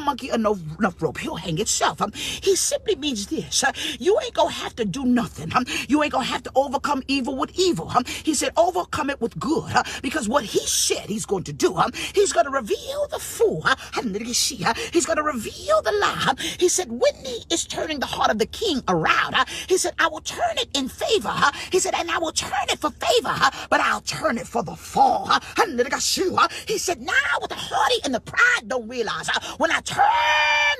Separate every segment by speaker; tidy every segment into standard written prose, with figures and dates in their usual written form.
Speaker 1: monkey enough rope, he'll hang itself. He simply means this. You ain't going to have to do nothing. You ain't going to have to overcome evil with evil. He said, overcome it with good. Because what he said he's going to do, he's going to reveal the fool. He's going to reveal the lie. He said, when he is turning the heart of the king around, he said, I will turn it in favor. He said, and I will turn it for favor, but I'll turn it for the fall. He said, now with the haughty and the pride don't realize, when I turn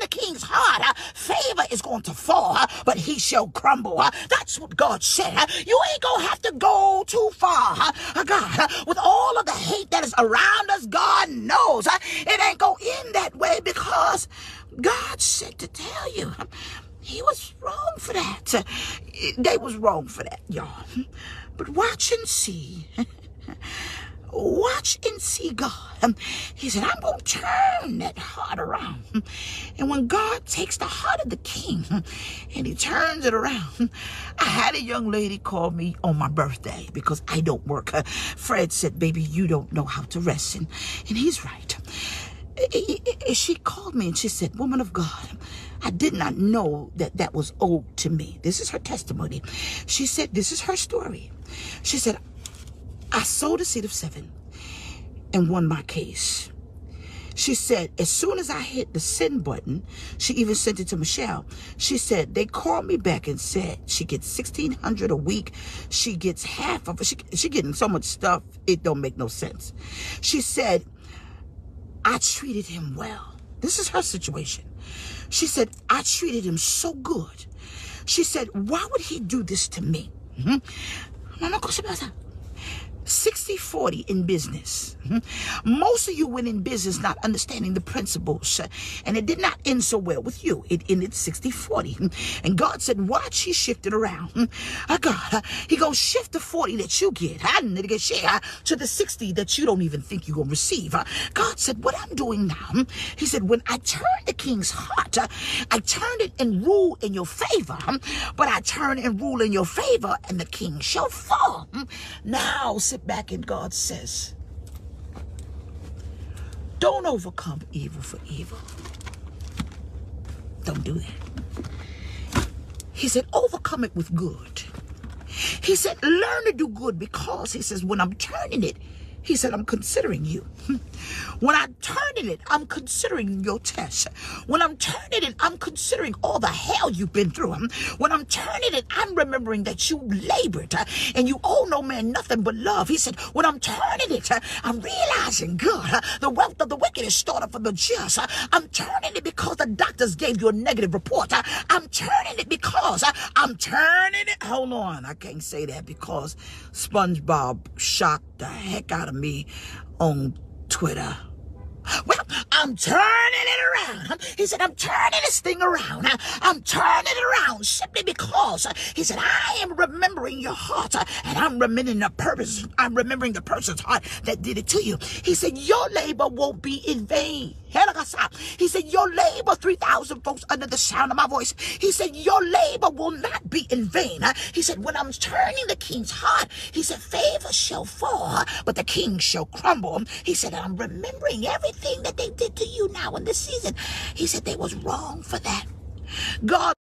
Speaker 1: the king's heart, favor is going to fall, but he shall crumble. That's what God said. You ain't going to have to go too far. God, with all of the hate that is around us, God knows it ain't going to end that way, because God said to tell you, he was wrong for that. They was wrong for that, y'all. But watch and see. Watch and see God. He said, I'm going to turn that heart around. And when God takes the heart of the king and he turns it around, I had a young lady call me on my birthday because I don't work. Fred said, baby, you don't know how to rest. And he's right. She called me and she said, woman of God, I did not know that that was owed to me. This is her testimony. She said, this is her story. She said, I sowed a seed of 7 and won my case. She said, as soon as I hit the send button, she even sent it to Michelle. She said, they called me back and said she gets $1,600 a week. She gets half of it. She getting so much stuff, it don't make no sense. She said, I treated him well. This is her situation. She said, I treated him so good. She said, why would he do this to me? 60-40 in business. Most of you went in business not understanding the principles, and it did not end so well with you. It ended 60-40. And God said, watch, he shifted around. God, he gonna shift the 40 that you get to the 60 that you don't even think you're gonna receive. God said, what I'm doing now, he said, when I turn the king's heart, I turn it and rule in your favor, but I turn and rule in your favor, and the king shall fall. Now sit back, and God says, don't overcome evil for evil. Don't do that. He said, overcome it with good. He said, learn to do good, because he says, when I'm turning it, he said, I'm considering you. When I'm turning it, I'm considering your test. When I'm turning it, I'm considering all the hell you've been through. When I'm turning it, I'm remembering that you labored and you owe no man nothing but love. He said, when I'm turning it, I'm realizing, God, the wealth of the wicked is stored up for the just. I'm turning it because the doctors gave you a negative report. I'm turning it because I'm turning it. Hold on, I can't say that because SpongeBob shocked the heck out of me on Twitter. Well, I'm turning it around. He said, I'm turning this thing around. I'm turning it around simply because, he said, I am remembering your heart, and I'm remembering the purpose. I'm remembering the person's heart that did it to you. He said, your labor won't be in vain. He said, your labor, 3,000 folks under the sound of my voice. He said, your labor will not be in vain. He said, when I'm turning the king's heart, he said, favor shall fall, but the king shall crumble. He said, I'm remembering everything that they did to you now in this season. He said, they was wrong for that. God